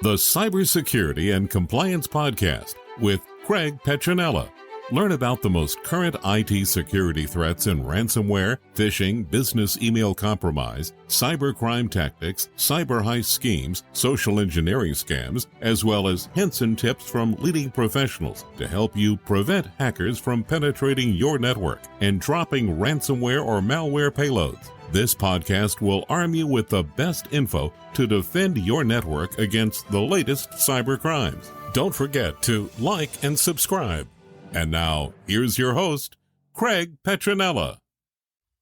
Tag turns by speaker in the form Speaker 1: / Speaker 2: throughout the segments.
Speaker 1: the Cybersecurity and Compliance Podcast with Craig Petronella. Learn about the most current IT security threats in ransomware, phishing, business email compromise, cybercrime tactics, cyber heist schemes, social engineering scams, as well as hints and tips from leading professionals to help you prevent hackers from penetrating your network and dropping ransomware or malware payloads. This podcast will arm you with the best info to defend your network against the latest cyber crimes. Don't forget to like and subscribe. And now, here's your host, Craig Petronella.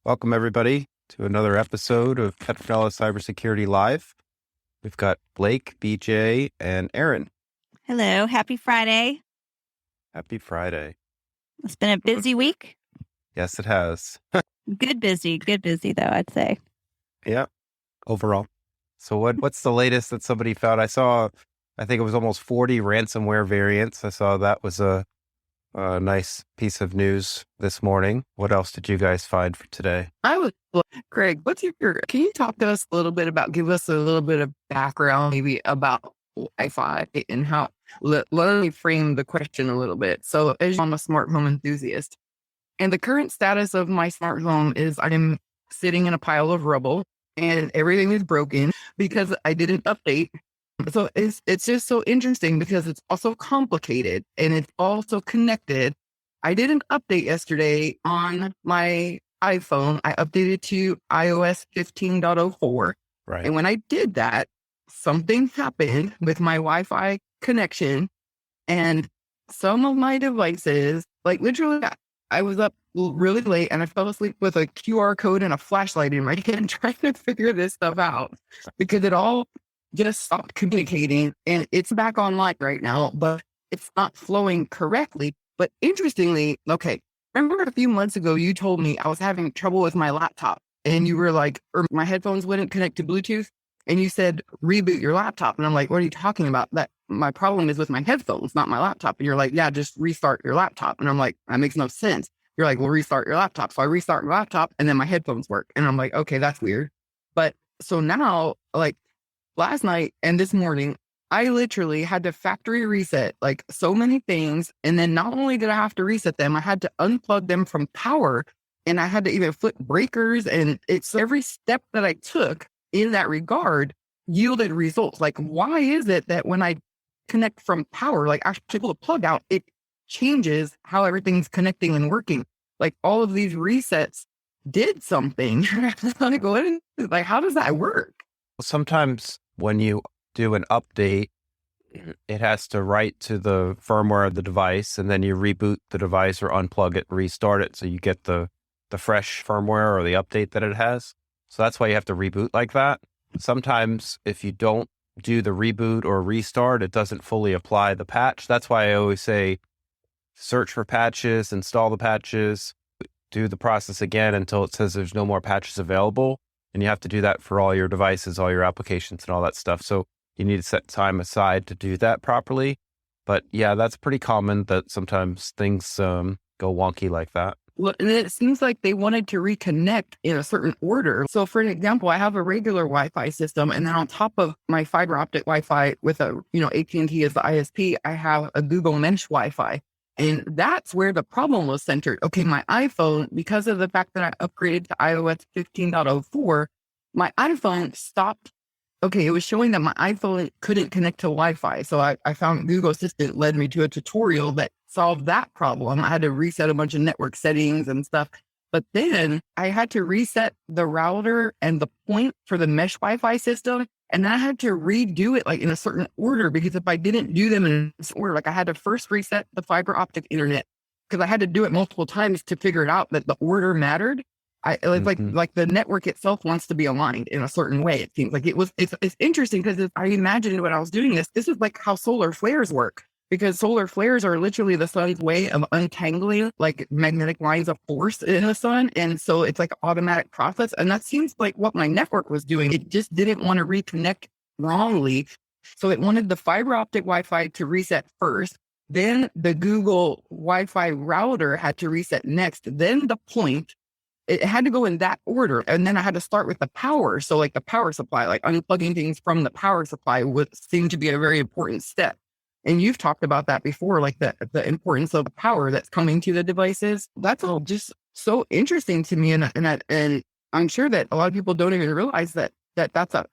Speaker 2: Welcome, everybody, to another episode of Petronella Cybersecurity Live. We've got Blake, BJ, and Erin.
Speaker 3: Hello. Happy Friday.
Speaker 2: Happy Friday.
Speaker 3: It's been a busy week.
Speaker 2: Yes, it has.
Speaker 3: Good busy though, I'd say.
Speaker 2: Yeah, overall. So what's the latest that somebody found? I think it was almost 40 ransomware variants. I saw that was a nice piece of news this morning. What else did you guys find for today?
Speaker 4: Craig, can you talk to us a little bit give us a little bit of background maybe about Wi-Fi and how, let me frame the question a little bit. So as I'm a smart home enthusiast, and the current status of my smart home is I'm sitting in a pile of rubble and everything is broken because I didn't update. So it's just so interesting because it's also complicated and it's also connected. I did an update yesterday on my iPhone. I updated to iOS 15.04.
Speaker 2: Right.
Speaker 4: And when I did that, something happened with my Wi-Fi connection and some of my devices, like literally I was up really late and I fell asleep with a QR code and a flashlight in my hand trying to figure this stuff out because it all just stopped communicating and it's back online right now, but it's not flowing correctly. But interestingly, okay, remember a few months ago, you told me I was having trouble with my laptop and you were like, or my headphones wouldn't connect to Bluetooth and you said, reboot your laptop. And I'm like, what are you talking about? That my problem is with my headphones, not my laptop. And you're like, yeah, just restart your laptop. And I'm like, that makes no sense. You're like, well, restart your laptop. So I restart my laptop and then my headphones work. And I'm like, okay, that's weird. But so now, like last night and this morning, I literally had to factory reset like so many things. And then not only did I have to reset them, I had to unplug them from power and I had to even flip breakers. And it's every step that I took in that regard yielded results. Like, why is it that when I connect from power, like actually pull the plug out, it changes how everything's connecting and working? Like all of these resets did something. Like, how does that work?
Speaker 2: Sometimes when you do an update, it has to write to the firmware of the device and then you reboot the device or unplug it, restart it. So you get the fresh firmware or the update that it has. So that's why you have to reboot like that. Sometimes if you don't do the reboot or restart, it doesn't fully apply the patch. That's why I always say, search for patches, install the patches, do the process again until it says there's no more patches available. And you have to do that for all your devices, all your applications and all that stuff. So you need to set time aside to do that properly. But yeah, that's pretty common that sometimes things go wonky like that.
Speaker 4: Well, and it seems like they wanted to reconnect in a certain order. So for an example, I have a regular Wi-Fi system, and then on top of my fiber optic Wi-Fi with AT&T as the ISP, I have a Google Mesh Wi-Fi. And that's where the problem was centered. Okay, my iPhone, because of the fact that I upgraded to iOS 15.04, my iPhone stopped. Okay, it was showing that my iPhone couldn't connect to Wi-Fi. So I found Google Assistant led me to a tutorial that solved that problem. I had to reset a bunch of network settings and stuff. But then I had to reset the router and the point for the mesh Wi-Fi system. And I had to redo it like in a certain order, because if I didn't do them in this order, like I had to first reset the fiber optic internet because I had to do it multiple times to figure it out that the order mattered. Like the network itself wants to be aligned in a certain way. It seems like it's interesting because I imagined when I was doing this is like how solar flares work, because solar flares are literally the sun's way of untangling like magnetic lines of force in the sun. And so it's like an automatic process. And that seems like what my network was doing. It just didn't want to reconnect wrongly. So it wanted the fiber optic Wi-Fi to reset first. Then the Google Wi-Fi router had to reset next, then the point. it had to go in that order. And then I had to start with the power. So like the power supply, like unplugging things from the power supply would seem to be a very important step. And you've talked about that before, like the importance of power that's coming to the devices. That's all just so interesting to me. And I'm sure that a lot of people don't even realize that's a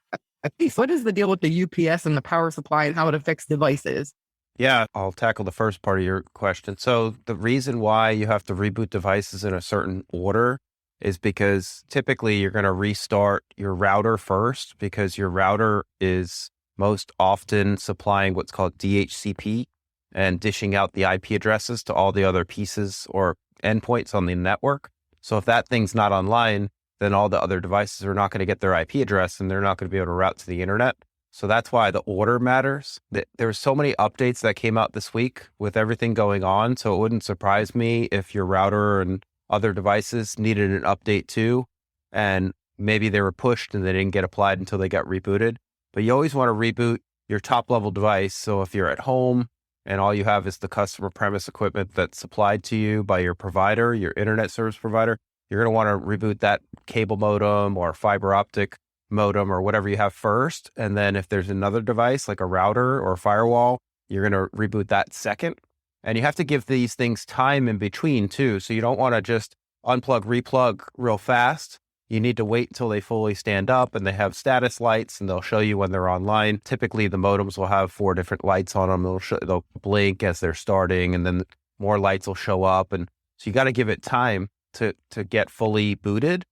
Speaker 4: piece. What is the deal with the UPS and the power supply and how it affects devices?
Speaker 2: Yeah, I'll tackle the first part of your question. So the reason why you have to reboot devices in a certain order is because typically you're going to restart your router first, because your router is most often supplying what's called DHCP and dishing out the IP addresses to all the other pieces or endpoints on the network. So if that thing's not online, then all the other devices are not going to get their IP address and they're not going to be able to route to the internet. So that's why the order matters. There were so many updates that came out this week with everything going on. So it wouldn't surprise me if your router and other devices needed an update too. And maybe they were pushed and they didn't get applied until they got rebooted. But you always want to reboot your top level device. So if you're at home and all you have is the customer premise equipment that's supplied to you by your provider, your internet service provider, you're going to want to reboot that cable modem or fiber optic modem or whatever you have first. And then if there's another device like a router or a firewall, you're going to reboot that second. And you have to give these things time in between too. So you don't want to just unplug, replug real fast. You need to wait until they fully stand up and they have status lights and they'll show you when they're online. Typically the modems will have 4 different lights on them. They'll blink as they're starting and then more lights will show up. And so you got to give it time to get fully booted.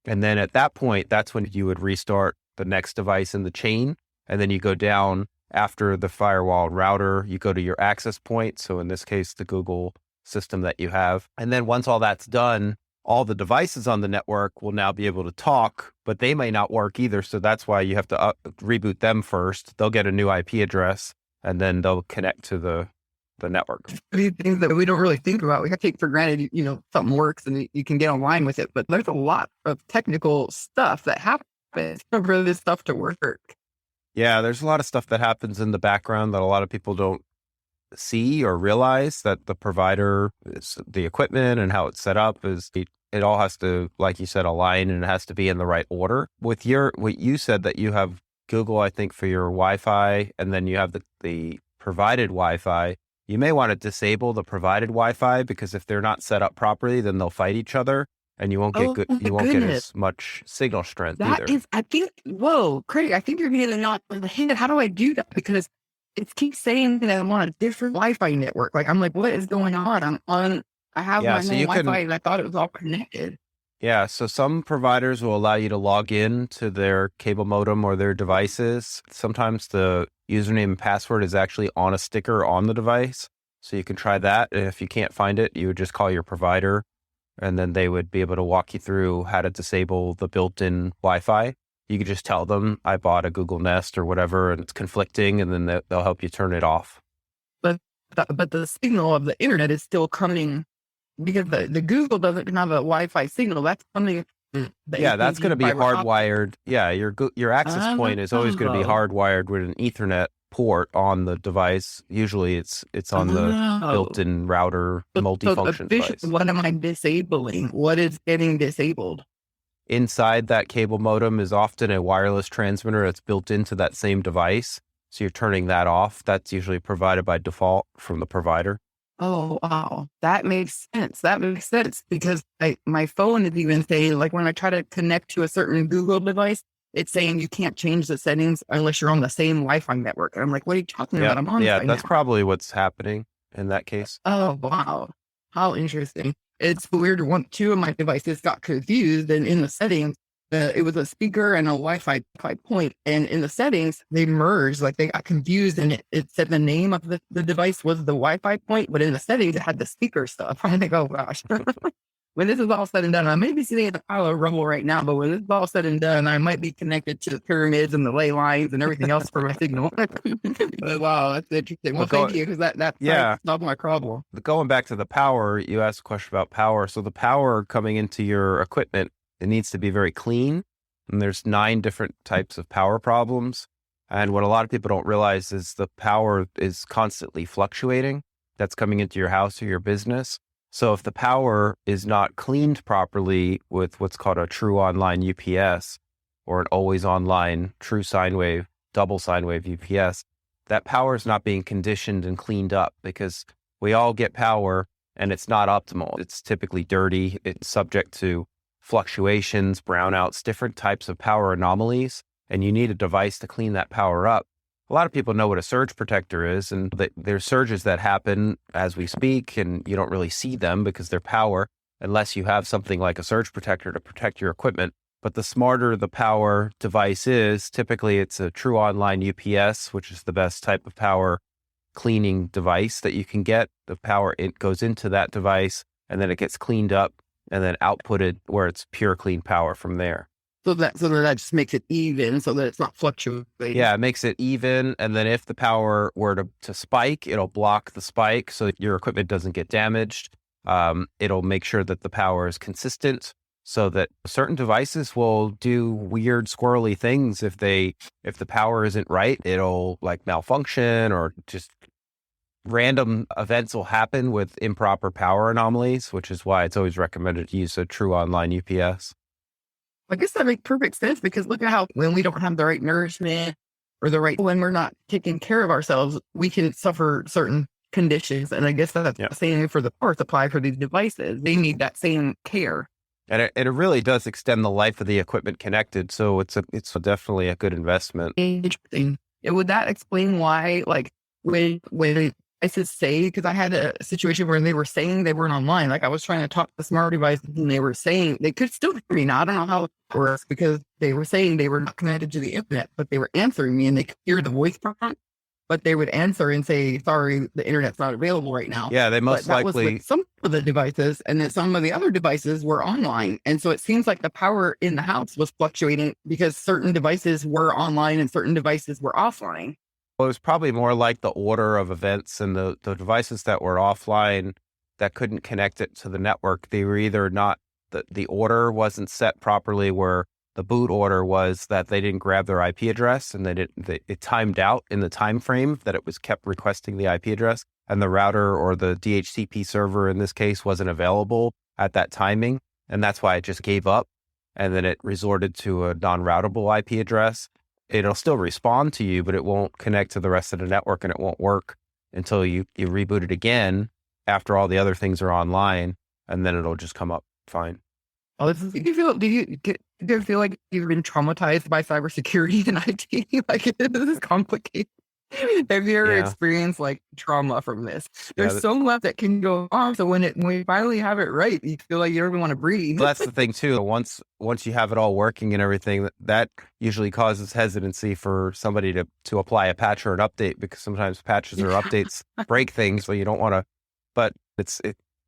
Speaker 2: And then at that point, that's when you would restart the next device in the chain. And then you go down after the firewall and router, you go to your access point. So in this case, the Google system that you have. And then once all that's done, all the devices on the network will now be able to talk, but they may not work either. So that's why you have to reboot them first. They'll get a new IP address and then they'll connect to the network.
Speaker 4: These things that we don't really think about. We take for granted, something works and you can get online with it, but there's a lot of technical stuff that happens for this stuff to work.
Speaker 2: Yeah, there's a lot of stuff that happens in the background that a lot of people don't see or realize, that the provider, the equipment and how it's set up it all has to, like you said, align, and it has to be in the right order. With what you said that you have Google, I think, for your Wi-Fi, and then you have the provided Wi-Fi. You may want to disable the provided Wi-Fi, because if they're not set up properly, then they'll fight each other and you won't get get as much signal strength either.
Speaker 4: Whoa, Craig, I think you're getting a knot on the head. How do I do that? Because it keeps saying that I'm on a different Wi-Fi network. Like, I'm like, what is going on? I have my own Wi-Fi and I thought it was all connected.
Speaker 2: Yeah, so some providers will allow you to log in to their cable modem or their devices. Sometimes the username and password is actually on a sticker on the device. So you can try that. And if you can't find it, you would just call your provider and then they would be able to walk you through how to disable the built-in Wi-Fi. You could just tell them, I bought a Google Nest or whatever, and it's conflicting, and then they'll help you turn it off.
Speaker 4: But the signal of the internet is still coming, because the Google doesn't have a Wi-Fi signal. That's coming.
Speaker 2: Yeah, that's going to be hardwired. Yeah, your access point is always going to be hardwired with an Ethernet port on the device. Usually it's on the built-in router multifunction device.
Speaker 4: What am I disabling? What is getting disabled?
Speaker 2: Inside that cable modem is often a wireless transmitter that's built into that same device. So you're turning that off. That's usually provided by default from the provider.
Speaker 4: Oh, wow. That makes sense. Because my phone is even saying, like, when I try to connect to a certain Google device, it's saying you can't change the settings unless you're on the same Wi-Fi network. And I'm like, what are you talking about? I'm on
Speaker 2: that's probably what's happening in that case.
Speaker 4: Oh, wow. How interesting. It's weird. Two of my devices got confused, and in the settings, it was a speaker and a Wi-Fi point. And in the settings, they merged, like they got confused, and it said the name of the device was the Wi-Fi point, but in the settings, it had the speaker stuff. I think, oh gosh. When this is all said and done, I may be sitting at a pile of rubble right now, but when this is all said and done, I might be connected to the pyramids and the ley lines and everything else for my signal. Wow, that's interesting. Well, thank you, because that's not my problem.
Speaker 2: Going back to the power, you asked a question about power. So the power coming into your equipment, it needs to be very clean. And there's 9 different types of power problems. And what a lot of people don't realize is the power is constantly fluctuating. That's coming into your house or your business. So if the power is not cleaned properly with what's called a true online UPS or an always online true sine wave, double sine wave UPS, that power is not being conditioned and cleaned up because we all get power and it's not optimal. It's typically dirty. It's subject to fluctuations, brownouts, different types of power anomalies, and you need a device to clean that power up. A lot of people know what a surge protector is, and there's surges that happen as we speak, and you don't really see them because they're power, unless you have something like a surge protector to protect your equipment. But the smarter the power device is, typically it's a true online UPS, which is the best type of power cleaning device that you can get. The power, it goes into that device, and then it gets cleaned up and then outputted where it's pure clean power from there.
Speaker 4: So that just makes it even so that it's not fluctuating.
Speaker 2: Yeah, it makes it even. And then if the power were to spike, it'll block the spike so that your equipment doesn't get damaged. It'll make sure that the power is consistent so that certain devices will do weird squirrely things. If the power isn't right, it'll like malfunction or just random events will happen with improper power anomalies, which is why it's always recommended to use a true online UPS.
Speaker 4: I guess that makes perfect sense because look at how when we don't have the right nourishment or when we're not taking care of ourselves, we can suffer certain conditions. And I guess that's the same for the power supply for these devices. They need that same care.
Speaker 2: And it really does extend the life of the equipment connected. So it's definitely a good investment.
Speaker 4: Interesting. Would that explain why, like when I said say, because I had a situation where they were saying they weren't online. Like I was trying to talk to the smart devices and they were saying they could still hear me. Now I don't know how it works because they were saying they were not connected to the internet, but they were answering me and they could hear the voice prompt, but they would answer and say, sorry, the internet's not available right now.
Speaker 2: Yeah, they most likely. That was with
Speaker 4: some of the devices, and then some of the other devices were online. And so it seems like the power in the house was fluctuating because certain devices were online and certain devices were offline.
Speaker 2: Well, it was probably more like the order of events, and the devices that were offline that couldn't connect it to the network. They were either not, the order wasn't set properly where the boot order was that they didn't grab their IP address and it timed out in the time frame that it was kept requesting the IP address, and the router or the DHCP server in this case wasn't available at that timing. And that's why it just gave up. And then it resorted to a non-routable IP address. It'll still respond to you, but it won't connect to the rest of the network and it won't work until you reboot it again after all the other things are online, and then it'll just come up fine.
Speaker 4: Oh, do you feel like you've been traumatized by cybersecurity and IT? Like this is complicated. Have you ever experienced like trauma from this? There's so much that can go on. So when we finally have it right, you feel like you don't even want to breathe.
Speaker 2: Well, that's the thing too. Once you have it all working and everything, that usually causes hesitancy for somebody to apply a patch or an update, because sometimes patches or updates break things. So you don't want to. But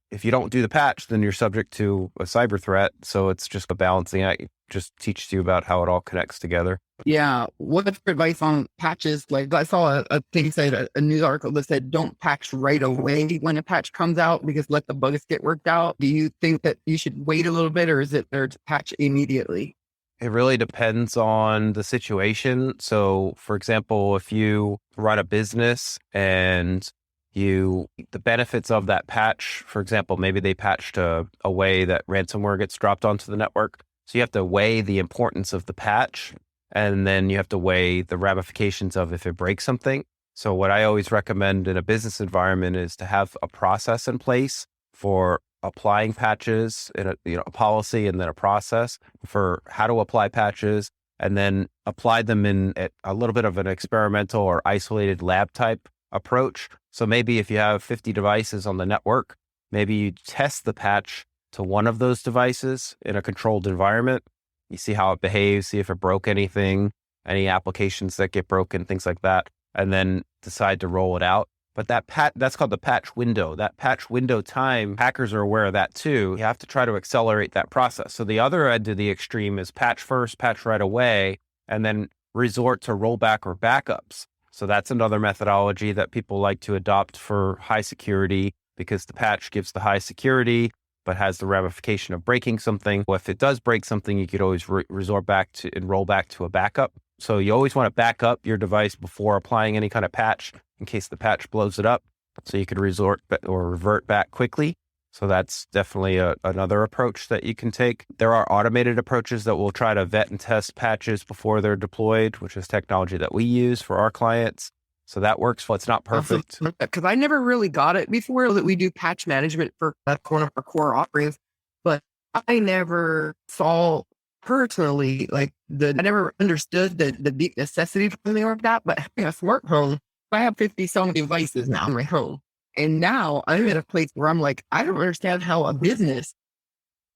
Speaker 2: if you don't do the patch, then you're subject to a cyber threat. So it's just a balancing act. It just teaches you about how it all connects together.
Speaker 4: Yeah. What's your advice on patches? Like I saw a thing said, a news article that said, don't patch right away when a patch comes out because let the bugs get worked out. Do you think that you should wait a little bit, or is it there to patch immediately?
Speaker 2: It really depends on the situation. So for example, if you run a business and the benefits of that patch, for example, maybe they patched a way that ransomware gets dropped onto the network. So you have to weigh the importance of the patch, and then you have to weigh the ramifications of if it breaks something. So what I always recommend in a business environment is to have a process in place for applying patches, in a policy, and then a process for how to apply patches, and then apply them in a little bit of an experimental or isolated lab type approach. So maybe if you have 50 devices on the network, maybe you test the patch to one of those devices in a controlled environment. You see how it behaves, see if it broke anything, any applications that get broken, things like that, and then decide to roll it out. But that's called the patch window. That patch window time, hackers are aware of that too. You have to try to accelerate that process. So the other end of the extreme is patch first, patch right away, and then resort to rollback or backups. So that's another methodology that people like to adopt for high security, because the patch gives the high security, but has the ramification of breaking something. Well, if it does break something, you could always resort back to and roll back to a backup. So you always want to back up your device before applying any kind of patch in case the patch blows it up. So you could resort or revert back quickly. So that's definitely another approach that you can take. There are automated approaches that will try to vet and test patches before they're deployed, which is technology that we use for our clients. So that works. Well, it's not perfect.
Speaker 4: Because I never really got it before that we do patch management for that's one of our core offerings, but I never saw personally I never understood the deep necessity for something like that. But having a smart home, I have 50 some devices now in my home. And now I'm at a place where I'm like, I don't understand how a business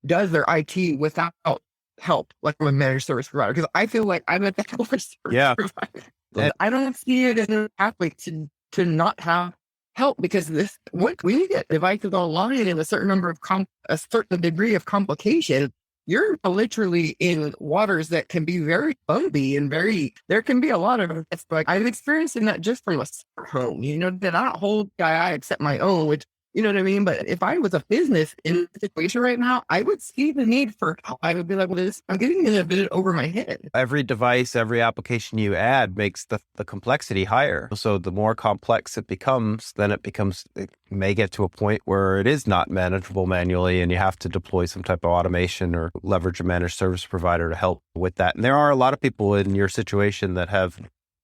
Speaker 4: does their IT without help, like I'm a managed service provider, because I feel like I'm at the service provider. And I don't see it as a pathway to not have help, because when you get devices online in a certain number of a certain degree of complication, you're literally in waters that can be very bumpy and there can be a lot of, it's like I'm experiencing that just from a smart home, that I don't hold I except my own, which, you know what I mean? But if I was a business in a situation right now, I would see the need for help. I would be like, well, I'm getting it a bit over my head.
Speaker 2: Every device, every application you add makes the complexity higher. So the more complex it becomes, then it may get to a point where it is not manageable manually and you have to deploy some type of automation or leverage a managed service provider to help with that. And there are a lot of people in your situation that have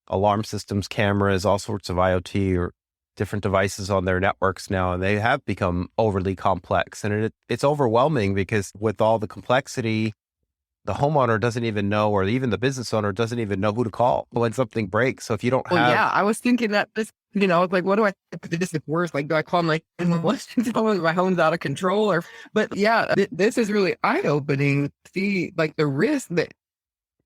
Speaker 2: alarm systems, cameras, all sorts of IoT or different devices on their networks now, and they have become overly complex. And it's overwhelming because with all the complexity, the homeowner doesn't even know, or even the business owner doesn't even know who to call when something breaks. So if you don't have...
Speaker 4: yeah, I was thinking that this, like, what do I think this is worse? Like, do I call my home's out of control? But yeah, this is really eye-opening. See, like the risk that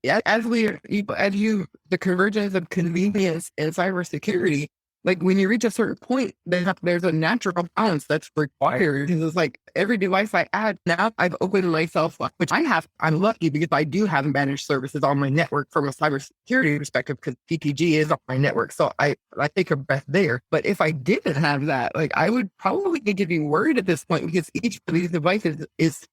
Speaker 4: the convergence of convenience and cybersecurity, like when you reach a certain point, there's a natural balance that's required. Because it's like every device I add now, I've opened myself up, which I'm lucky because I do have managed services on my network from a cybersecurity perspective, because PTG is on my network. So I take a breath there. But if I didn't have that, like I would probably need to be worried at this point, because each of these devices is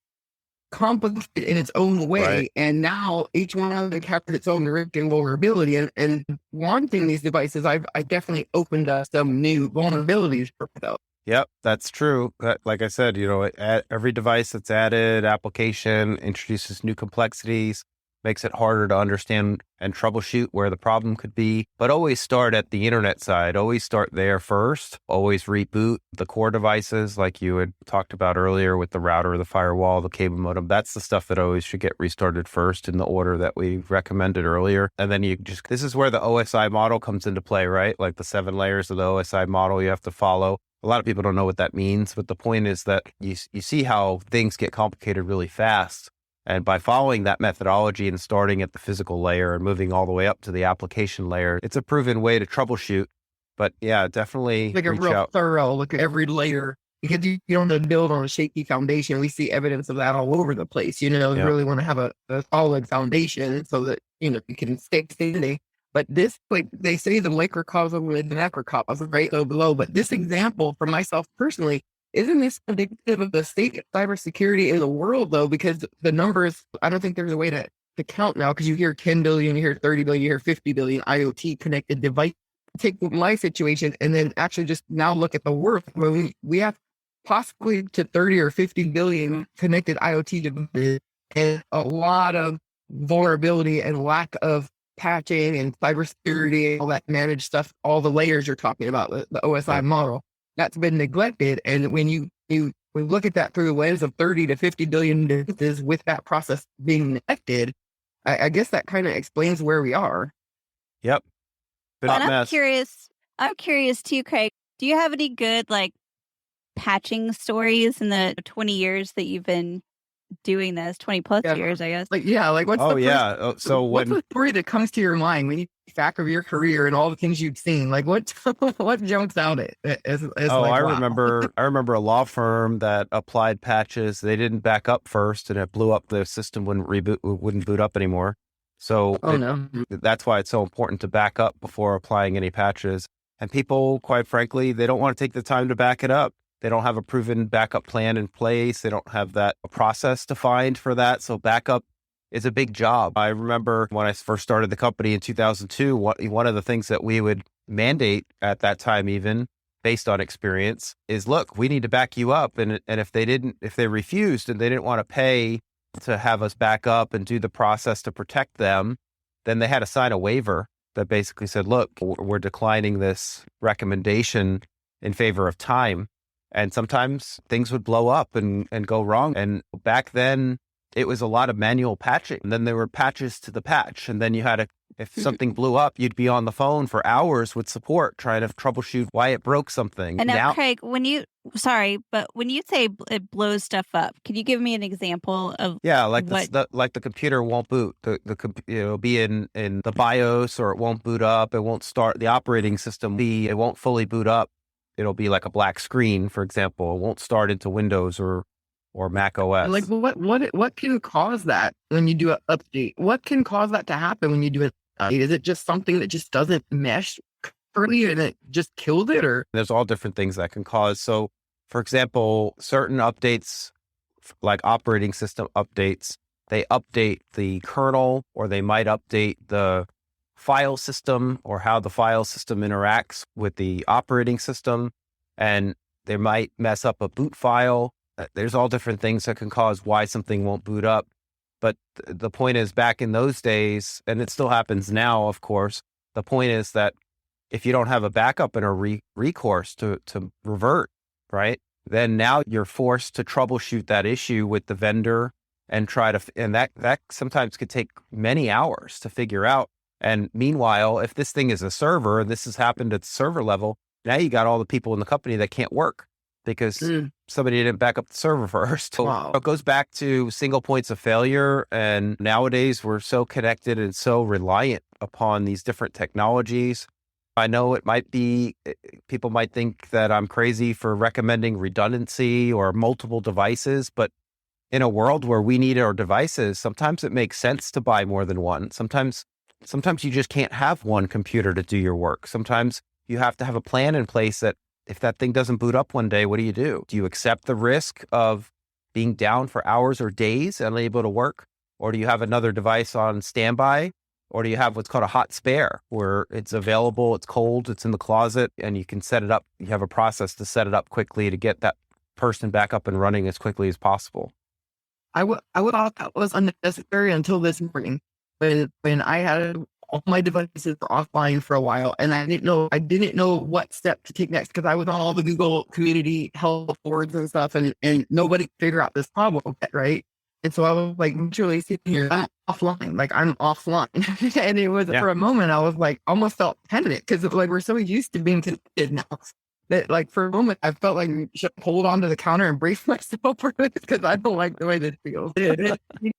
Speaker 4: complicated in its own way. Right. And now each one of them has its own risk and vulnerability. And launching these devices, I definitely opened up some new vulnerabilities for myself.
Speaker 2: Yep, that's true. Like I said, every device that's added, application introduces new complexities, makes it harder to understand and troubleshoot where the problem could be. But always start at the internet side. Always start there first. Always reboot the core devices like you had talked about earlier with the router, the firewall, the cable modem. That's the stuff that always should get restarted first in the order that we recommended earlier. And then this is where the OSI model comes into play, right? Like the 7 layers of the OSI model you have to follow. A lot of people don't know what that means, but the point is that you see how things get complicated really fast. And by following that methodology and starting at the physical layer and moving all the way up to the application layer, it's a proven way to troubleshoot. But yeah, definitely
Speaker 4: like a real thorough look at every layer, because you don't want to build on a shaky foundation. We see evidence of that all over the place. You really want to have a solid foundation so that, you can stay standing. But this, like they say, the microcosm and the macrocosm, right? So below. But this example for myself personally, isn't this indicative of the state of cybersecurity in the world, though? Because the numbers, I don't think there's a way to count now, because you hear 10 billion, you hear 30 billion, you hear 50 billion IoT connected device. Take my situation and then actually just now look at the world. Where we have possibly to 30 or 50 billion connected IoT devices, and a lot of vulnerability and lack of patching and cybersecurity and all that managed stuff, all the layers you're talking about, the OSI model, that's been neglected. And when we look at that through the lens of 30 to 50 billion devices with that process being neglected, I guess that kind of explains where we are.
Speaker 2: Yep.
Speaker 3: And I'm curious too, Craig, do you have any good patching stories in the 20 years that you've been doing this, 20 plus years, I guess?
Speaker 4: What's the story that comes to your mind when you think back of your career and all the things you've seen? Like what jumps out
Speaker 2: I remember a law firm that applied patches. They didn't back up first, and it blew up. The system wouldn't boot up anymore. So that's why it's so important to back up before applying any patches. And people, quite frankly, they don't want to take the time to back it up. They don't have a proven backup plan in place. They don't have that process defined for that. So backup is a big job. I remember when I first started the company in 2002, one of the things that we would mandate at that time even based on experience is, look, we need to back you up. And if they refused and they didn't want to pay to have us back up and do the process to protect them, then they had to sign a waiver that basically said, look, we're declining this recommendation in favor of time. And sometimes things would blow up and go wrong. And back then it was a lot of manual patching. And then there were patches to the patch. And then you had if something blew up, you'd be on the phone for hours with support trying to troubleshoot why it broke something.
Speaker 3: And now, Craig, when you say it blows stuff up, can you give me an example of? Yeah,
Speaker 2: like the computer won't boot. It'll be in the BIOS, or it won't boot up. It won't start the operating system. It won't fully boot up. It'll be like a black screen, for example. It won't start into Windows or Mac OS.
Speaker 4: Like, what can cause that when you do an update? What can cause that to happen when you do an update? Is it just something that just doesn't mesh correctly and it just killed it? Or
Speaker 2: there's all different things that can cause. So, for example, certain updates, like operating system updates, they update the kernel, or they might update the file system, or how the file system interacts with the operating system, and they might mess up a boot file. There's all different things that can cause why something won't boot up. But the point is, back in those days, and it still happens now, of course, the point is that if you don't have a backup and a recourse to revert, right, then now you're forced to troubleshoot that issue with the vendor and and that sometimes could take many hours to figure out. And meanwhile, if this thing is a server, and this has happened at the server level, now you got all the people in the company that can't work because somebody didn't back up the server first. So
Speaker 4: Wow.
Speaker 2: It goes back to single points of failure. And nowadays we're so connected and so reliant upon these different technologies. I know people might think that I'm crazy for recommending redundancy or multiple devices, but in a world where we need our devices, sometimes it makes sense to buy more than one. Sometimes you just can't have one computer to do your work. Sometimes you have to have a plan in place that if that thing doesn't boot up one day, what do you do? Do you accept the risk of being down for hours or days and unable to work? Or do you have another device on standby? Or do you have what's called a hot spare, where it's available, it's cold, it's in the closet, and you can set it up. You have a process to set it up quickly to get that person back up and running as quickly as possible.
Speaker 4: I would thought that was unnecessary until this morning when I had all my devices were offline for a while, and I didn't know what step to take next, because I was on all the Google community help boards and stuff, and nobody could figure out this problem yet, right? And so I was like literally sitting here, I'm offline. And it was for a moment, I was like, almost felt panicked, because like we're so used to being connected now that like for a moment I felt like I should hold onto the counter and brace myself for this, because I don't like the way this feels.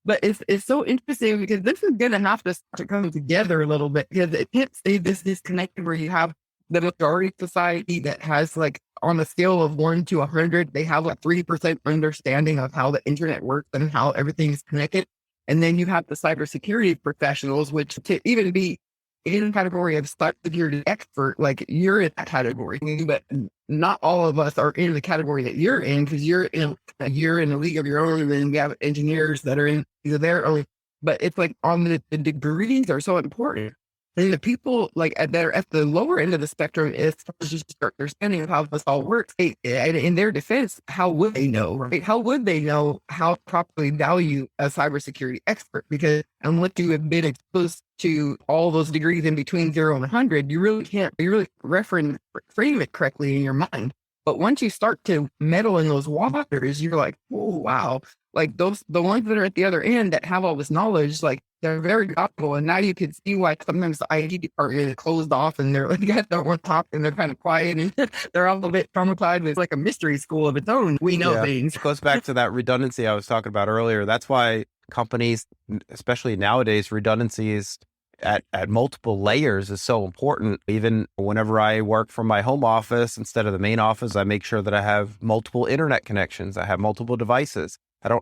Speaker 4: But it's so interesting, because this is going to have to start to come together a little bit, because it can't stay this disconnected where you have the majority of society that has, like, on a scale of 1 to 100, they have like 3% understanding of how the internet works and how everything is connected. And then you have the cybersecurity professionals, which to even be in the category of cybersecurity expert, like you're in that category, but not all of us are in the category that you're in, because you're in a league of your own, and then we have engineers that are in either there. But it's like on the degrees are so important. And the people like that are at the lower end of the spectrum, is just start understanding of how this all works. And in their defense, how would they know, right? How would they know how to properly value a cybersecurity expert? Because unless you have been exposed to all those degrees in between 0 and 100, you really can't frame it correctly in your mind. But once you start to meddle in those waters, you're like, oh, wow. Like the ones that are at the other end that have all this knowledge, like they're very valuable. And now you can see why sometimes the IT department is closed off, and they're like, guys don't want to talk, and they're kind of quiet, and they're all a bit traumatized. It's like a mystery school of its own. We know things.
Speaker 2: It goes back to that redundancy I was talking about earlier. That's why companies, especially nowadays, redundancy is at multiple layers is so important. Even whenever I work from my home office instead of the main office, I make sure that I have multiple internet connections. I have multiple devices.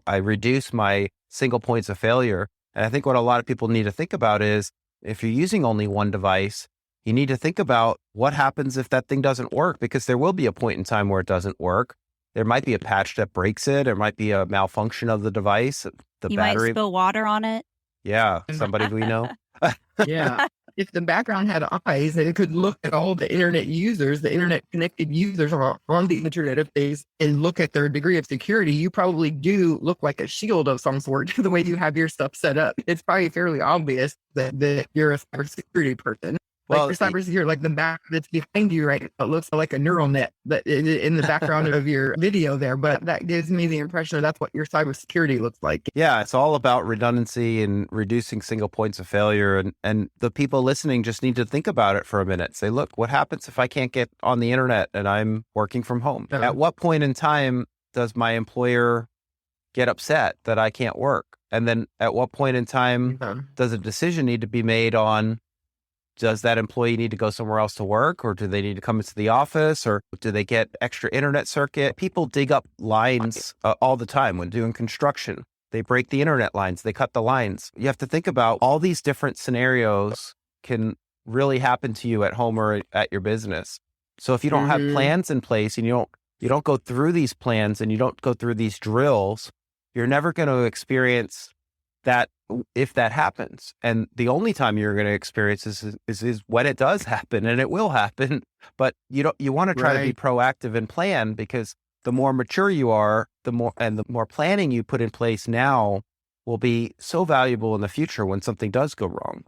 Speaker 2: I reduce my single points of failure. And I think what a lot of people need to think about is, if you're using only one device, you need to think about what happens if that thing doesn't work, because there will be a point in time where it doesn't work. There might be a patch that breaks it. There might be a malfunction of the device.
Speaker 3: You might spill water on it.
Speaker 2: Yeah, somebody we know.
Speaker 4: Yeah. If the background had eyes, it could look at all the internet users, the internet connected users on the internet of things and look at their degree of security. You probably do look like a shield of some sort the way you have your stuff set up. It's probably fairly obvious that you're a cybersecurity person. Like your cybersecurity, like the back that's behind you, right? It looks like a neural net that in the background of your video there. But that gives me the impression that that's what your cybersecurity looks like.
Speaker 2: Yeah, it's all about redundancy and reducing single points of failure. And the people listening just need to think about it for a minute. Say, look, what happens if I can't get on the internet and I'm working from home? At what point in time does my employer get upset that I can't work? And then at what point in time does a decision need to be made on, does that employee need to go somewhere else to work, or do they need to come into the office, or do they get extra internet circuit? People dig up lines all the time when doing construction. They break the internet lines, they cut the lines. You have to think about all these different scenarios can really happen to you at home or at your business. So if you don't have plans in place and you don't go through these plans and you don't go through these drills, you're never going to experience that if that happens. And the only time you're going to experience is when it does happen, and it will happen. But you want to try to be proactive and plan, because the more mature you are, the more planning you put in place now will be so valuable in the future when something does go wrong.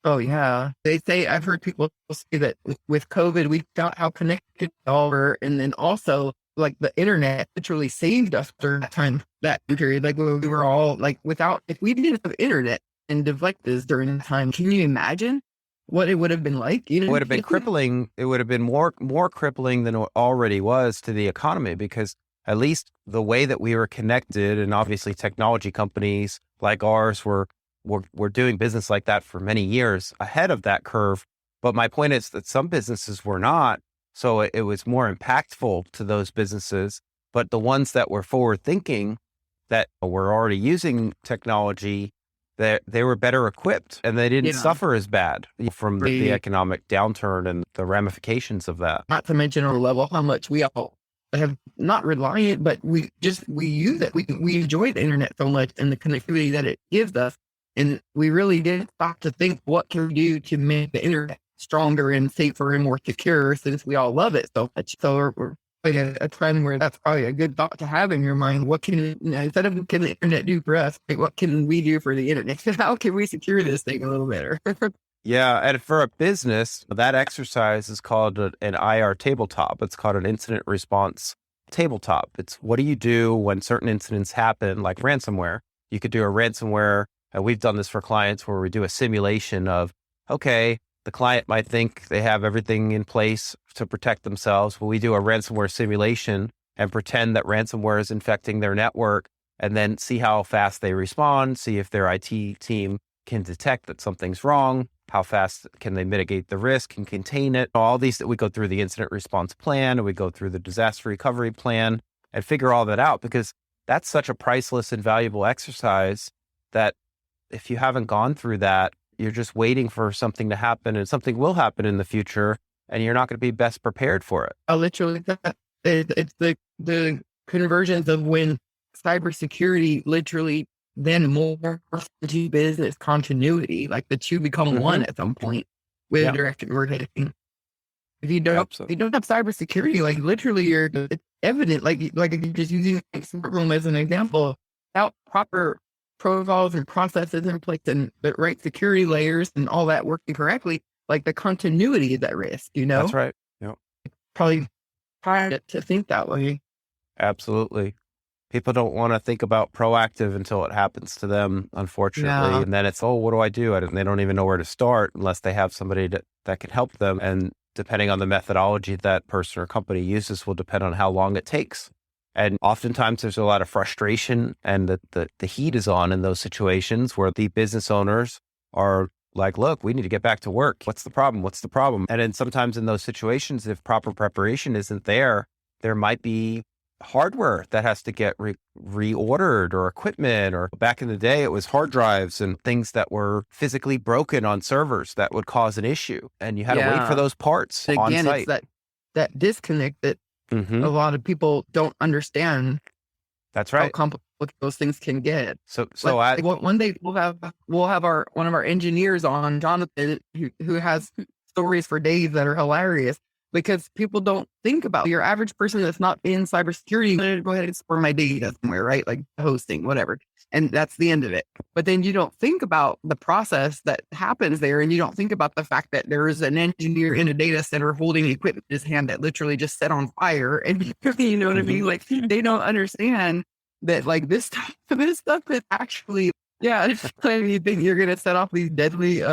Speaker 4: Oh yeah. They say, I've heard people say that with COVID, we found how connected we all were. And then also, like, the internet literally saved us during that time, that period. Like, we were all like, if we didn't have internet and devices during that time, can you imagine what it would have been like?
Speaker 2: It would have been crippling. It would have been more crippling than it already was to the economy, because at least the way that we were connected, and obviously technology companies like ours were doing business like that for many years ahead of that curve. But my point is that some businesses were not. So it was more impactful to those businesses, but the ones that were forward thinking, that were already using technology, that they were better equipped and they didn't suffer as bad from the economic downturn and the ramifications of that.
Speaker 4: Not to mention on a level how much we all have not reliant, but we use it. We enjoy the internet so much and the connectivity that it gives us. And we really did stop to think, what can we do to make the internet stronger and safer and more secure, since we all love it so much. So we're a trend where that's probably a good thought to have in your mind. What instead of what can the internet do for us, what can we do for the internet? How can we secure this thing a little better?
Speaker 2: Yeah. And for a business, that exercise is called an IR tabletop. It's called an incident response tabletop. It's what do you do when certain incidents happen, like ransomware? You could do a ransomware, and we've done this for clients where we do a simulation of, okay, the client might think they have everything in place to protect themselves, but we do a ransomware simulation and pretend that ransomware is infecting their network, and then see how fast they respond, see if their IT team can detect that something's wrong, how fast can they mitigate the risk and contain it. All these, that we go through the incident response plan, and we go through the disaster recovery plan and figure all that out, because that's such a priceless and valuable exercise that if you haven't gone through that, you're just waiting for something to happen, and something will happen in the future, and you're not going to be best prepared for it.
Speaker 4: Literally, it's the conversions of when cybersecurity literally then more to business continuity, like the two become one at some point with the direction we're heading. If you don't have cybersecurity, like literally, it's evident. Like just using smart room as an example, without proper protocols and processes in place and the right security layers and all that working correctly, like the continuity is at risk,
Speaker 2: That's right. Yeah.
Speaker 4: Probably hard to think that way.
Speaker 2: Absolutely. People don't want to think about proactive until it happens to them, unfortunately.
Speaker 4: No.
Speaker 2: And then it's, what do I do? And they don't even know where to start unless they have somebody that can help them. And depending on the methodology that person or company uses will depend on how long it takes. And oftentimes there's a lot of frustration, and the heat is on in those situations where the business owners are like, look, we need to get back to work. What's the problem? What's the problem? And then sometimes in those situations, if proper preparation isn't there might be hardware that has to get reordered, or equipment, or back in the day, it was hard drives and things that were physically broken on servers that would cause an issue. And you had to wait for those parts on site.
Speaker 4: It's that disconnect that a lot of people don't understand.
Speaker 2: That's right.
Speaker 4: what those things can get.
Speaker 2: So
Speaker 4: One day we'll have one of our engineers on, Jonathan, who has stories for days that are hilarious, because people don't think about your average person that's not in cybersecurity. I'm going to go ahead and store my data somewhere, right? Like hosting, whatever. And that's the end of it. But then you don't think about the process that happens there. And you don't think about the fact that there is an engineer in a data center holding equipment in his hand that literally just set on fire. And you know what I mean? Like, they don't understand that, like, this stuff is actually, you think you're going to set off these deadly,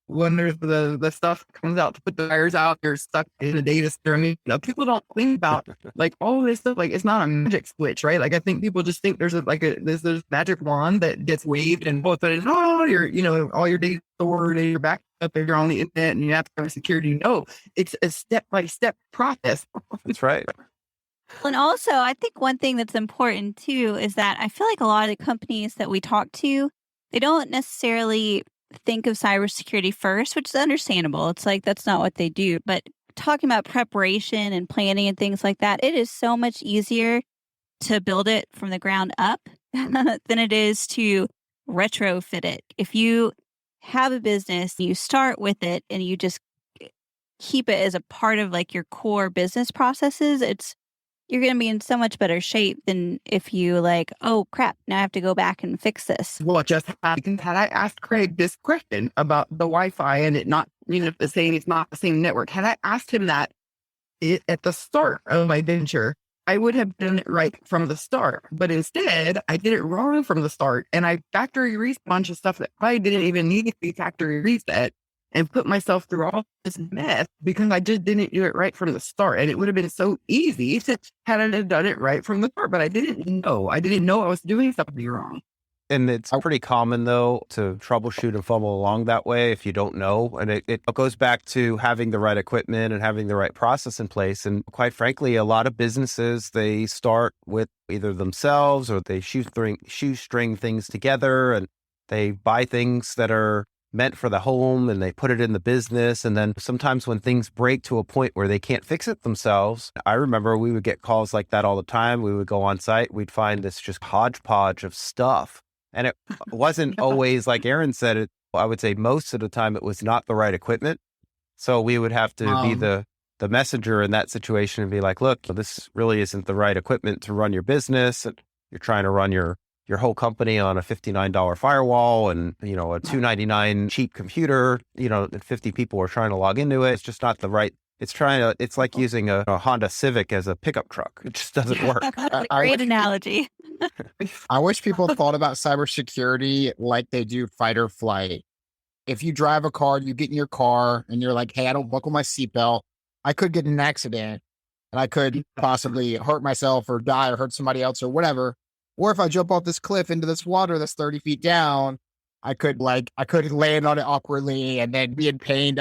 Speaker 4: when there's the stuff comes out to put the fires out, you're stuck in a data center. I mean, people don't think about like all this stuff. Like, it's not a magic switch, right? Like, I think people just think there's this magic wand that gets waved and both of it, all your data stored and you're back up there, you're on the internet and you have to have security. No, it's a step-by-step process.
Speaker 2: That's right.
Speaker 3: And also, I think one thing that's important too is that I feel like a lot of the companies that we talk to, they don't necessarily think of cybersecurity first, which is understandable. It's like, that's not what they do. But talking about preparation and planning and things like that, it is so much easier to build it from the ground up than it is to retrofit it. If you have a business, you start with it and you just keep it as a part of like your core business processes, you're going to be in so much better shape than if you like, oh crap, now I have to go back and fix this.
Speaker 4: Well, just had I asked Craig this question about the Wi-Fi and it not, it's not the same network. Had I asked him that at the start of my venture, I would have done it right from the start. But instead, I did it wrong from the start. And I factory reset a bunch of stuff that probably didn't even need to be factory reset, and put myself through all this mess because I just didn't do it right from the start. And it would have been so easy had I done it right from the start, but I didn't know. I didn't know I was doing something wrong.
Speaker 2: And it's pretty common, though, to troubleshoot and fumble along that way if you don't know. And it goes back to having the right equipment and having the right process in place. And quite frankly, a lot of businesses, they start with either themselves or they shoestring things together and they buy things that are meant for the home and they put it in the business. And then sometimes when things break to a point where they can't fix it themselves, I remember we would get calls like that all the time. We would go on site, we'd find this just hodgepodge of stuff. And it wasn't always like Erin said it. I would say most of the time it was not the right equipment. So we would have to be the messenger in that situation and be like, look, this really isn't the right equipment to run your business. And you're trying to run your whole company on a $59 firewall and, a $299 cheap computer, and 50 people are trying to log into it. It's just not the right. It's like using a Honda Civic as a pickup truck. It just doesn't work.
Speaker 3: Great analogy.
Speaker 5: I wish people thought about cybersecurity like they do fight or flight. If you drive a car, you get in your car and you're like, hey, I don't buckle my seatbelt. I could get in an accident and I could possibly hurt myself or die or hurt somebody else or whatever. Or if I jump off this cliff into this water that's 30 feet down, I could land on it awkwardly and then be in pain,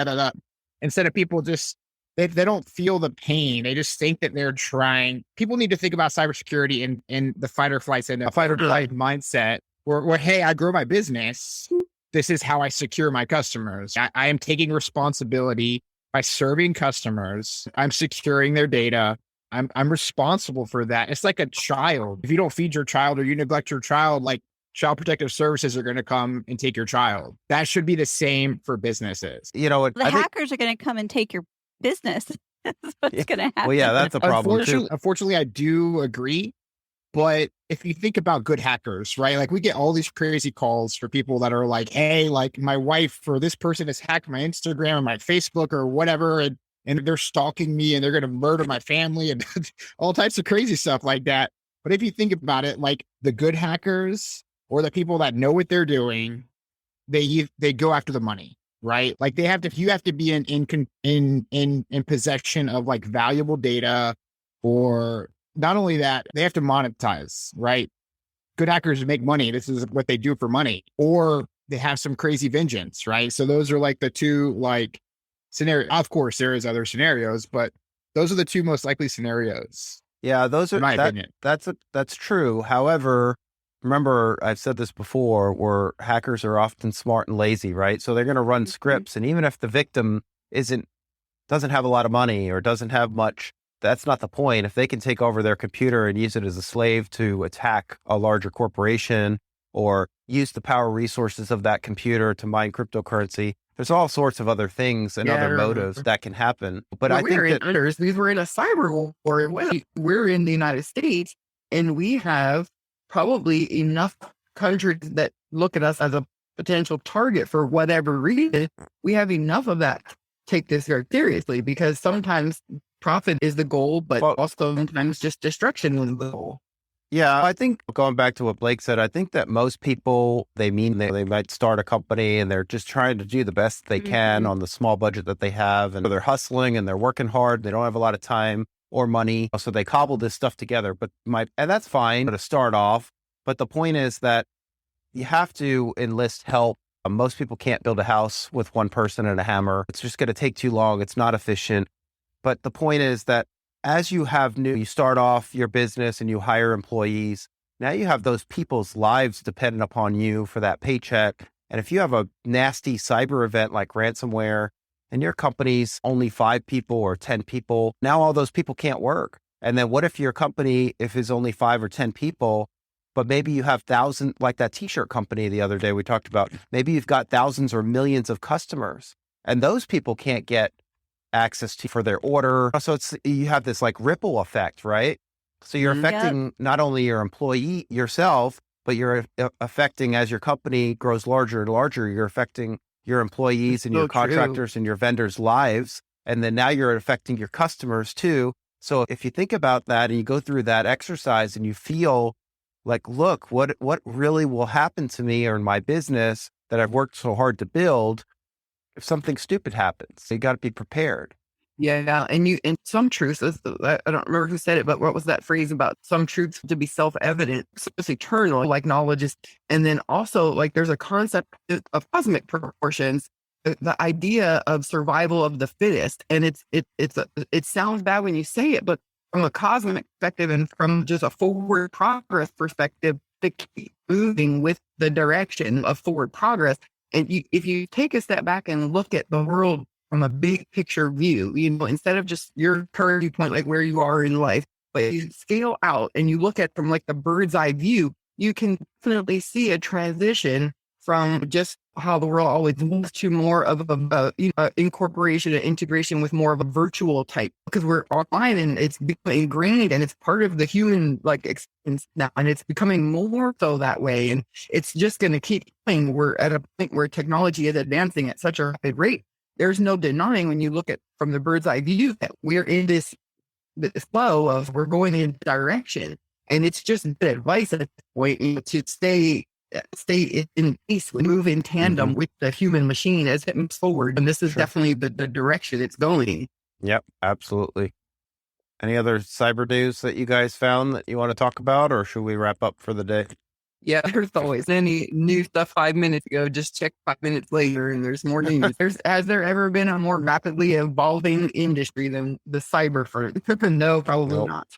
Speaker 5: Instead of people just, they don't feel the pain. They just think that they're trying. People need to think about cybersecurity in the fight or flight and the fight or flight mindset where, hey, I grow my business. This is how I secure my customers. I am taking responsibility by serving customers. I'm securing their data. I'm responsible for that. It's like a child. If you don't feed your child or you neglect your child, like Child Protective Services are going to come and take your child. That should be the same for businesses.
Speaker 3: The hackers are going to come and take your business. That's what's going to happen.
Speaker 2: Well, yeah, that's a problem too.
Speaker 5: Unfortunately, I do agree. But if you think about good hackers, right? Like we get all these crazy calls for people that are like, hey, like my wife or this person has hacked my Instagram or my Facebook or whatever. And they're stalking me and they're going to murder my family and all types of crazy stuff like that. But if you think about it, like the good hackers or the people that know what they're doing, they go after the money, right? Like you have to be in possession of like valuable data, or not only that, they have to monetize, right? Good hackers make money. This is what they do for money, or they have some crazy vengeance, right? So those are like the two like scenario. Of course, there is other scenarios, but those are the two most likely scenarios.
Speaker 2: Yeah, those are
Speaker 5: my opinion.
Speaker 2: That's true. However, remember I've said this before, where hackers are often smart and lazy, right? So they're going to run scripts, and even if the victim doesn't have a lot of money or doesn't have much that's not the point. If they can take over their computer and use it as a slave to attack a larger corporation or use the power resources of that computer to mine cryptocurrency, there's all sorts of other things and other motives that can happen. But I think that
Speaker 4: we were in a cyber war. We're in the United States, and we have probably enough countries that look at us as a potential target for whatever reason. We have enough of that to take this very seriously, because sometimes profit is the goal, but also sometimes just destruction is the goal.
Speaker 2: Yeah, I think going back to what Blake said, I think that most people, they might start a company and they're just trying to do the best they can on the small budget that they have. And they're hustling and they're working hard. They don't have a lot of time or money. So they cobble this stuff together, and that's fine to start off. But the point is that you have to enlist help. Most people can't build a house with one person and a hammer. It's just going to take too long. It's not efficient. But the point is that as you start off your business and you hire employees, now you have those people's lives dependent upon you for that paycheck. And if you have a nasty cyber event like ransomware and your company's only 5 people or 10 people, now all those people can't work. And then what if your company, if it's only 5 or 10 people, but maybe you have thousands, like that t-shirt company the other day we talked about, maybe you've got thousands or millions of customers and those people can't get access to for their order. So you have this like ripple effect, right? So you're affecting not only your employee yourself, but you're affecting, as your company grows larger and larger, you're affecting your employees and your contractors and your vendors' lives. And then now you're affecting your customers too. So if you think about that and you go through that exercise and you feel like, look, what really will happen to me or in my business that I've worked so hard to build if something stupid happens? So you got to be prepared.
Speaker 4: Yeah. And some truths, I don't remember who said it, but what was that phrase about some truths to be self-evident? So it's eternal, like knowledge is. And then also like there's a concept of cosmic proportions, the idea of survival of the fittest. And it sounds bad when you say it, but from a cosmic perspective and from just a forward progress perspective, to keep moving with the direction of forward progress. And if you take a step back and look at the world from a big picture view, instead of just your current viewpoint, like where you are in life, but you scale out and you look at from like the bird's eye view, you can definitely see a transition from just how the world always moves to more of incorporation and integration with more of a virtual type, because we're online and it's becoming ingrained and it's part of the human like experience now, and it's becoming more so that way, and it's just going to keep going. We're at a point where technology is advancing at such a rapid rate. There's no denying when you look at from the bird's eye view that we're in this flow of we're going in direction, and it's just good advice at this point to stay in peace, move in tandem with the human machine as it moves forward. And this is definitely the direction it's going.
Speaker 2: Yep, absolutely. Any other cyber news that you guys found that you want to talk about, or should we wrap up for the day?
Speaker 4: Yeah, there's always any new stuff 5 minutes ago. Just check 5 minutes later and there's more news. Has there ever been a more rapidly evolving industry than the cyber front? No, probably not.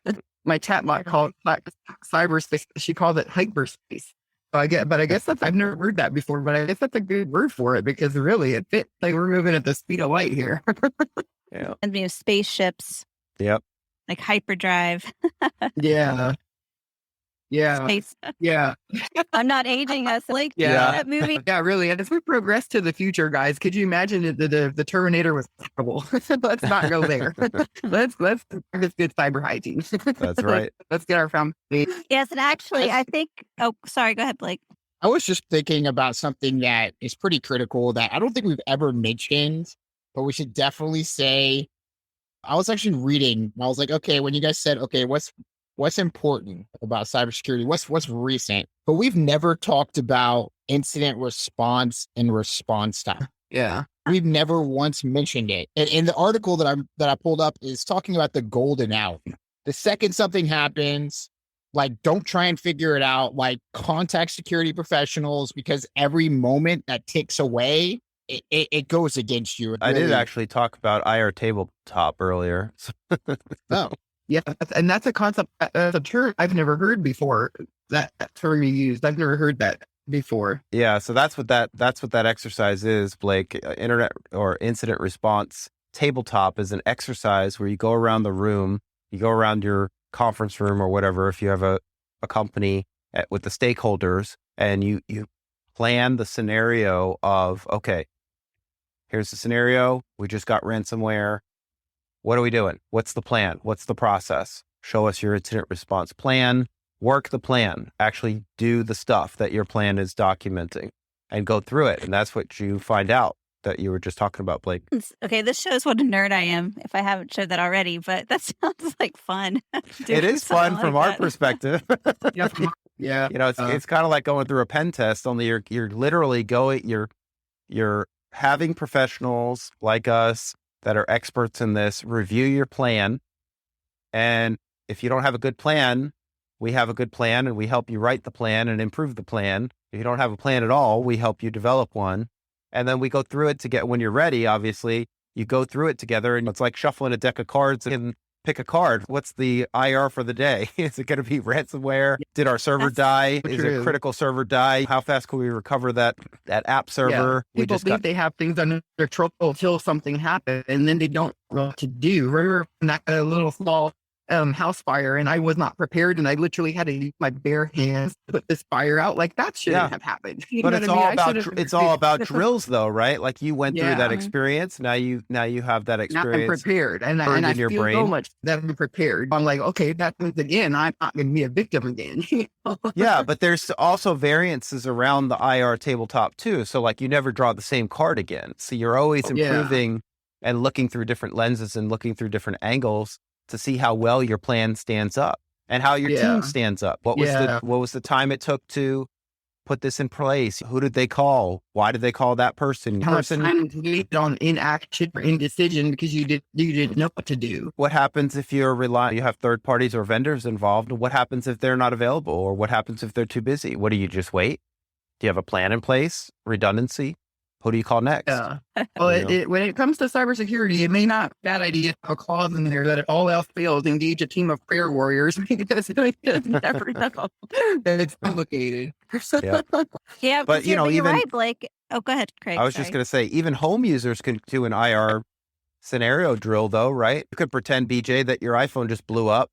Speaker 4: My chatbot called cyberspace. She called it hyperspace. I guess I've never heard that before, but I guess that's a good word for it, because really it fits. Like we're moving at the speed of light here.
Speaker 2: Yeah.
Speaker 3: And we have spaceships.
Speaker 2: Yep.
Speaker 3: Like hyperdrive.
Speaker 4: Yeah. Yeah.
Speaker 3: Space.
Speaker 4: Yeah.
Speaker 3: I'm not aging us. Like that movie.
Speaker 4: Yeah, really. And as we progress to the future, guys, could you imagine the Terminator was terrible? Let's not go there. Let's practice good cyber hygiene.
Speaker 2: That's right.
Speaker 4: Let's get our foundation.
Speaker 3: Yes, and actually, I think. Oh, sorry. Go ahead, Blake.
Speaker 5: I was just thinking about something that is pretty critical that I don't think we've ever mentioned, but we should definitely say. I was actually reading. I was like, okay, when you guys said, okay, what's important about cybersecurity? What's recent? But we've never talked about incident response and response time.
Speaker 4: Yeah.
Speaker 5: We've never once mentioned it. And in the article that I pulled up is talking about the golden hour. The second something happens, like don't try and figure it out, like contact security professionals, because every moment that ticks away, it goes against you.
Speaker 2: I did actually talk about IR tabletop earlier.
Speaker 5: Oh.
Speaker 4: Yeah, and that's a concept, a term I've never heard before. That term you used, I've never heard that before.
Speaker 2: Yeah, so that's what that exercise is, Blake. Internet or incident response tabletop is an exercise where you go around the room You go around your conference room or whatever, if you have a company with the stakeholders, and you plan the scenario of, okay, here's the scenario. We just got ransomware. What are we doing? What's the plan? What's the process? Show us your incident response plan. Work the plan. Actually do the stuff that your plan is documenting and go through it. And that's what you find out that you were just talking about, Blake.
Speaker 3: Okay, this shows what a nerd I am, if I haven't showed that already, but that sounds like fun.
Speaker 2: It is fun from our perspective.
Speaker 4: Yeah.
Speaker 2: It's kind of like going through a pen test, only you're literally you're having professionals like us that are experts in this review your plan. And if you don't have a good plan, we have a good plan and we help you write the plan and improve the plan. If you don't have a plan at all, we help you develop one. And then we go through it to get, when you're ready, obviously, you go through it together, and it's like shuffling a deck of cards and pick a card. What's the IR for the day? Is it going to be ransomware? Did our server die? Is it a critical server die? How fast can we recover that app server?
Speaker 4: Yeah. People think they have things under control until something happens, and then they don't know what to do. Remember that little small house fire, and I was not prepared, and I literally had to use my bare hands to put this fire out. Like, that shouldn't have happened.
Speaker 2: But it's all about drills, though, right? Like, you went through that experience. Now you have that experience.
Speaker 4: Now I'm prepared, and I feel so much that I'm prepared. I'm like, okay, that means again, I'm not going to be a victim again.
Speaker 2: Yeah, but there's also variances around the IR tabletop too. So, like, you never draw the same card again. So you're always improving and looking through different lenses and looking through different angles to see how well your plan stands up and how your team stands up. What was the time it took to put this in place? Who did they call? Why did they call that person?
Speaker 4: How much time did you need on inaction or indecision because you didn't know what to do?
Speaker 2: What happens if you have third parties or vendors involved? What happens if they're not available, or what happens if they're too busy? What do you just wait? Do you have a plan in place? Redundancy? Who do you call next?
Speaker 4: Yeah. Well, when it comes to cybersecurity, it may not be a bad idea to have a clause in there that if all else fails, engage a team of prayer warriors, because you never know. It's complicated.
Speaker 3: Yeah, but you're right, Blake. Oh, go ahead, Craig.
Speaker 2: I was just going to say, even home users can do an IR scenario drill, though, right? You could pretend, BJ, that your iPhone just blew up.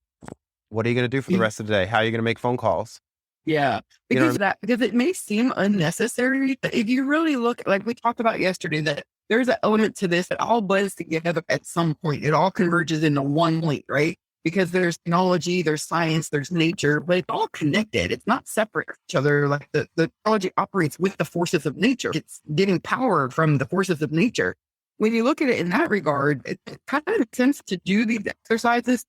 Speaker 2: What are you going to do for the rest of the day? How are you going to make phone calls?
Speaker 4: Yeah, because it may seem unnecessary, but if you really look, like we talked about yesterday, that there's an element to this that all blends together at some point. It all converges into one point, right? Because there's technology, there's science, there's nature, but it's all connected. It's not separate from each other. Like the technology operates with the forces of nature. It's getting power from the forces of nature. When you look at it in that regard, it kind of makes sense to do these exercises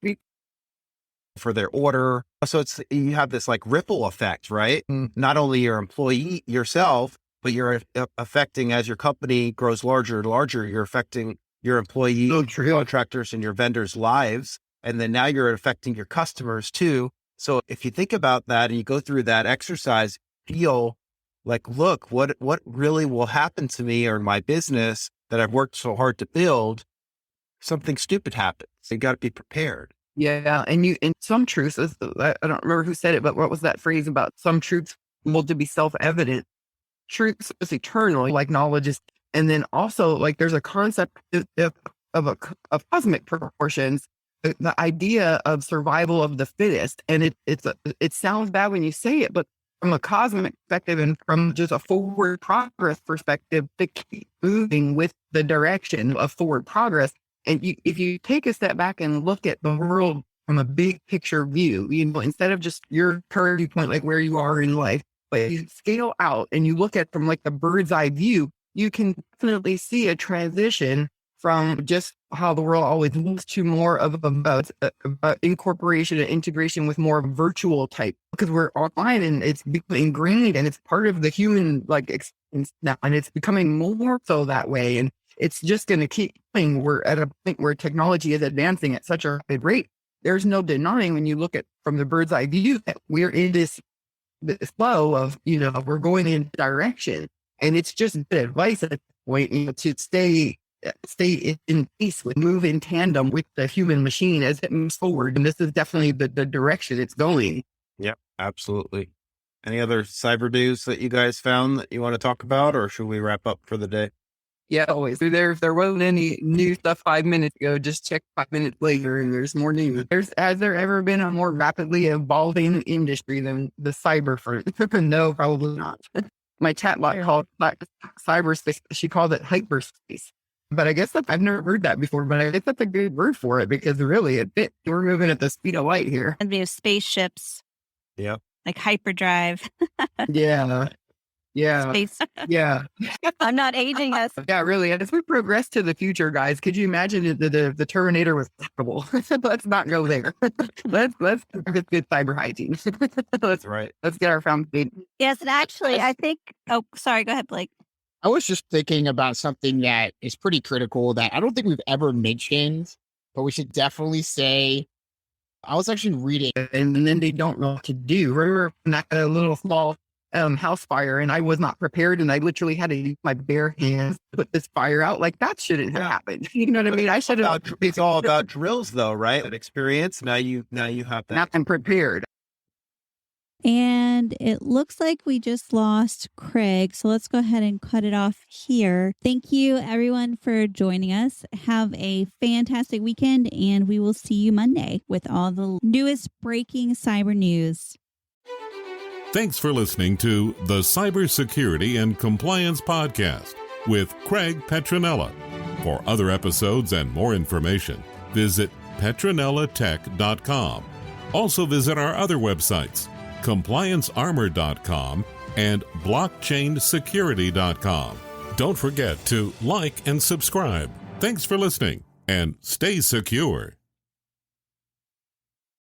Speaker 2: for their order. So you have this like ripple effect, right? Not only your employee, yourself, but you're affecting, as your company grows larger and larger, you're affecting your employee, contractors, and your vendors' lives. And then now you're affecting your customers too. So if you think about that and you go through that exercise, feel like, look, what really will happen to me or my business that I've worked so hard to build? Something stupid happens. You got to be prepared.
Speaker 4: Yeah, and some truths, I don't remember who said it, but what was that phrase about some truths will to be self-evident? Truth is eternal, like knowledge is, and then also like there's a concept of cosmic proportions, the idea of survival of the fittest, and it sounds bad when you say it, but from a cosmic perspective and from just a forward progress perspective, to keep moving with the direction of forward progress. And if you take a step back and look at the world from a big picture view, instead of just your current viewpoint, like where you are in life, but you scale out and you look at from like the bird's eye view, you can definitely see a transition from just how the world always moves to more of incorporation and integration with more virtual type, because we're online and it's ingrained and it's part of the human experience now, and it's becoming more so that way. And it's just going to keep going. We're at a point where technology is advancing at such a rapid rate. There's no denying, when you look at from the bird's eye view, that we're in this flow of, we're going in direction. And it's just good advice at this point, to stay in peace, move in tandem with the human machine as it moves forward. And this is definitely the direction it's going.
Speaker 2: Yep, absolutely. Any other cyber news that you guys found that you want to talk about, or should we wrap up for the day?
Speaker 4: Yeah, always. If there wasn't any new stuff 5 minutes ago, just check 5 minutes later and there's more news. Has there ever been a more rapidly evolving industry than the cyber front? No, probably not. My chatbot called cyberspace, she called it hyperspace. But I guess I've never heard that before, but I guess that's a good word for it because really it fits. We're moving at the speed of light here.
Speaker 3: And we have spaceships.
Speaker 2: Yep.
Speaker 3: Like hyperdrive.
Speaker 4: Yeah. Yeah.
Speaker 3: Space.
Speaker 4: Yeah.
Speaker 3: I'm not aging us.
Speaker 4: Yeah, really. And as we progress to the future, guys, could you imagine if the Terminator was hackable? Let's not go there. let's get good cyber hygiene.
Speaker 2: That's right.
Speaker 4: Let's get our foundation.
Speaker 3: Yes, and actually, I think. Oh, sorry. Go ahead, Blake.
Speaker 5: I was just thinking about something that is pretty critical that I don't think we've ever mentioned, but we should definitely say. I was actually reading,
Speaker 4: and then they don't know what to do. Remember that little small house fire, and I was not prepared, and I literally had to use my bare hands to put this fire out. Like that shouldn't have happened. You know what I mean? I should have.
Speaker 6: It's all about drills, though, right? That experience. Now you have that.
Speaker 4: Now I'm prepared.
Speaker 3: And it looks like we just lost Craig. So let's go ahead and cut it off here. Thank you, everyone, for joining us. Have a fantastic weekend, and we will see you Monday with all the newest breaking cyber news.
Speaker 1: Thanks for listening to the Cybersecurity and Compliance Podcast with Craig Petronella. For other episodes and more information, visit petronellatech.com. Also visit our other websites, compliancearmor.com and blockchainsecurity.com. Don't forget to like and subscribe. Thanks for listening, and stay secure.